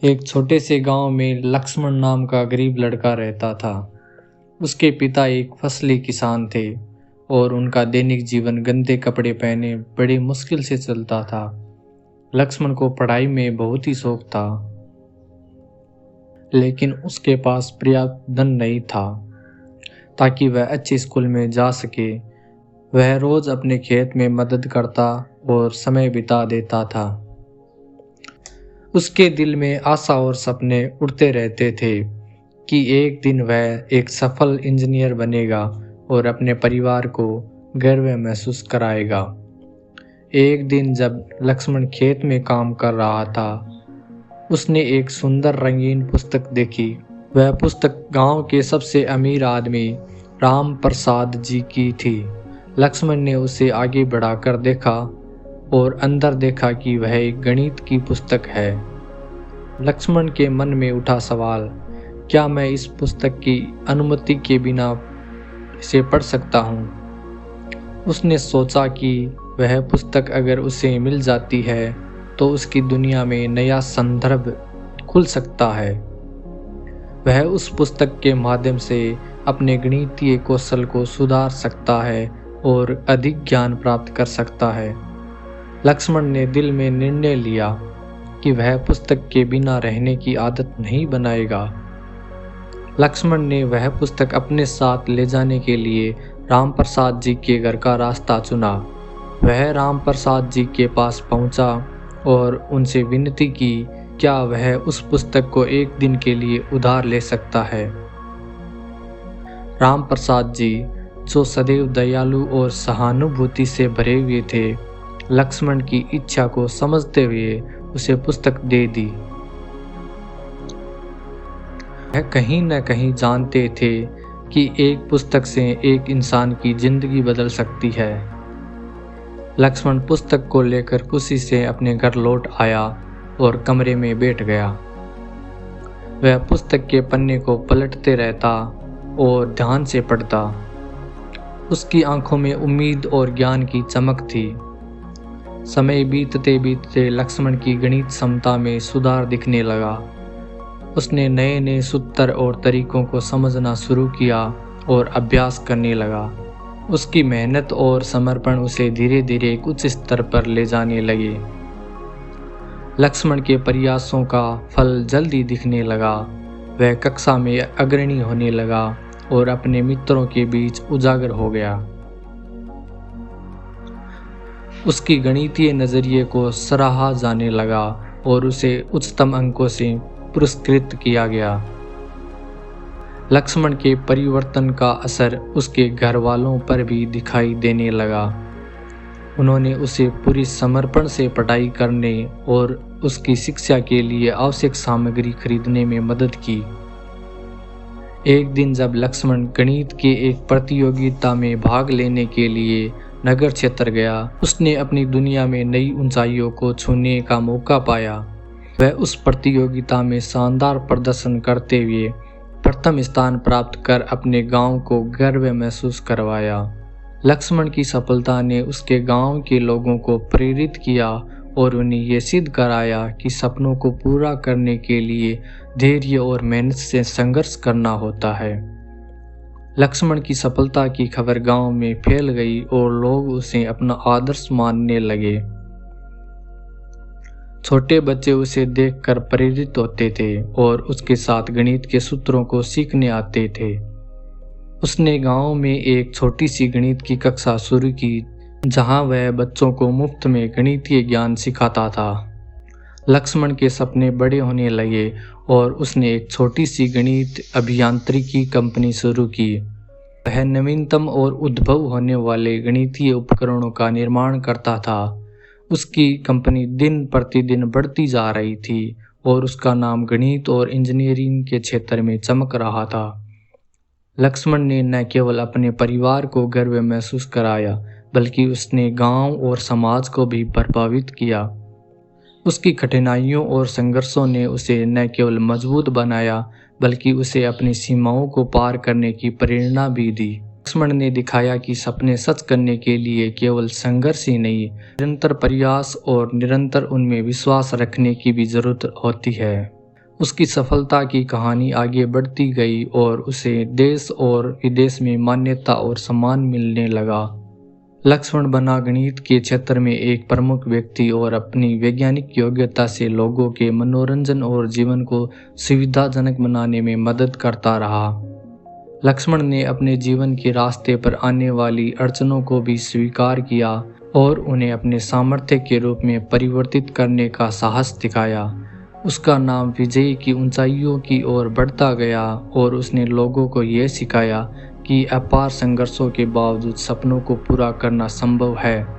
एक छोटे से गांव में लक्ष्मण नाम का गरीब लड़का रहता था। उसके पिता एक फसली किसान थे और उनका दैनिक जीवन गंदे कपड़े पहने बड़ी मुश्किल से चलता था। लक्ष्मण को पढ़ाई में बहुत ही शौक था, लेकिन उसके पास पर्याप्त धन नहीं था ताकि वह अच्छे स्कूल में जा सके। वह रोज अपने खेत में मदद करता और समय बिता देता था। उसके दिल में आशा और सपने उड़ते रहते थे कि एक दिन वह एक सफल इंजीनियर बनेगा और अपने परिवार को गर्व महसूस कराएगा। एक दिन जब लक्ष्मण खेत में काम कर रहा था, उसने एक सुंदर रंगीन पुस्तक देखी। वह पुस्तक गांव के सबसे अमीर आदमी राम प्रसाद जी की थी। लक्ष्मण ने उसे आगे बढ़ाकर देखा और अंदर देखा कि वह एक गणित की पुस्तक है। लक्ष्मण के मन में उठा सवाल, क्या मैं इस पुस्तक की अनुमति के बिना इसे पढ़ सकता हूँ? उसने सोचा कि वह पुस्तक अगर उसे मिल जाती है तो उसकी दुनिया में नया संदर्भ खुल सकता है। वह उस पुस्तक के माध्यम से अपने गणितीय कौशल को सुधार सकता है और अधिक ज्ञान प्राप्त कर सकता है। लक्ष्मण ने दिल में निर्णय लिया कि वह पुस्तक के बिना रहने की आदत नहीं बनाएगा। लक्ष्मण ने वह पुस्तक अपने साथ ले जाने के लिए राम प्रसाद जी के घर का रास्ता चुना। वह राम प्रसाद जी के पास पहुंचा और उनसे विनती की, क्या वह उस पुस्तक को एक दिन के लिए उधार ले सकता है। राम प्रसाद जी, जो सदैव दयालु और सहानुभूति से भरे हुए थे, लक्ष्मण की इच्छा को समझते हुए उसे पुस्तक दे दी। वह कहीं न कहीं जानते थे कि एक पुस्तक से एक इंसान की जिंदगी बदल सकती है। लक्ष्मण पुस्तक को लेकर खुशी से अपने घर लौट आया और कमरे में बैठ गया। वह पुस्तक के पन्ने को पलटते रहता और ध्यान से पढ़ता। उसकी आंखों में उम्मीद और ज्ञान की चमक थी। समय बीतते बीतते लक्ष्मण की गणित क्षमता में सुधार दिखने लगा। उसने नए नए सूत्र और तरीकों को समझना शुरू किया और अभ्यास करने लगा। उसकी मेहनत और समर्पण उसे धीरे धीरे एक उच्च स्तर पर ले जाने लगे। लक्ष्मण के प्रयासों का फल जल्दी दिखने लगा। वह कक्षा में अग्रणी होने लगा और अपने मित्रों के बीच उजागर हो गया। उसकी गणितीय नजरिए को सराहा जाने लगा और उसे उच्चतम अंकों से पुरस्कृत किया गया। लक्ष्मण के परिवर्तन का असर उसके घर वालों पर भी दिखाई देने लगा। उन्होंने उसे पूरी समर्पण से पढ़ाई करने और उसकी शिक्षा के लिए आवश्यक सामग्री खरीदने में मदद की। एक दिन जब लक्ष्मण गणित के एक प्रतियोगिता में भाग लेने के लिए नगर क्षेत्र गया, उसने अपनी दुनिया में नई ऊंचाइयों को छूने का मौका पाया। वह उस प्रतियोगिता में शानदार प्रदर्शन करते हुए प्रथम स्थान प्राप्त कर अपने गांव को गर्व महसूस करवाया। लक्ष्मण की सफलता ने उसके गांव के लोगों को प्रेरित किया और उन्हें यह सिद्ध कराया कि सपनों को पूरा करने के लिए धैर्य और मेहनत से संघर्ष करना होता है। लक्ष्मण की सफलता की खबर गांव में फैल गई और लोग उसे अपना आदर्श मानने लगे। छोटे बच्चे उसे देखकर प्रेरित होते थे और उसके साथ गणित के सूत्रों को सीखने आते थे। उसने गांव में एक छोटी सी गणित की कक्षा शुरू की, जहां वह बच्चों को मुफ्त में गणितीय ज्ञान सिखाता था। लक्ष्मण के सपने बड़े होने लगे और उसने एक छोटी सी गणित अभियांत्रिकी कंपनी शुरू की। वह नवीनतम और उद्भव होने वाले गणितीय उपकरणों का निर्माण करता था। उसकी कंपनी दिन प्रतिदिन बढ़ती जा रही थी और उसका नाम गणित और इंजीनियरिंग के क्षेत्र में चमक रहा था। लक्ष्मण ने न केवल अपने परिवार को गर्व महसूस कराया, बल्कि उसने गांव और समाज को भी प्रभावित किया। उसकी कठिनाइयों और संघर्षों ने उसे न केवल मजबूत बनाया, बल्कि उसे अपनी सीमाओं को पार करने की प्रेरणा भी दी। लक्ष्मण ने दिखाया कि सपने सच करने के लिए केवल संघर्ष ही नहीं, निरंतर प्रयास और निरंतर उनमें विश्वास रखने की भी जरूरत होती है। उसकी सफलता की कहानी आगे बढ़ती गई और उसे देश और विदेश में मान्यता और सम्मान मिलने लगा। लक्ष्मण बना गणित के क्षेत्र में एक प्रमुख व्यक्ति और अपनी वैज्ञानिक योग्यता से लोगों के मनोरंजन और जीवन को सुविधाजनक बनाने में मदद करता रहा। लक्ष्मण ने अपने जीवन के रास्ते पर आने वाली अड़चनों को भी स्वीकार किया और उन्हें अपने सामर्थ्य के रूप में परिवर्तित करने का साहस दिखाया। उसका नाम विजय की ऊंचाइयों की ओर बढ़ता गया और उसने लोगों को यह सिखाया कि अपार संघर्षों के बावजूद सपनों को पूरा करना संभव है।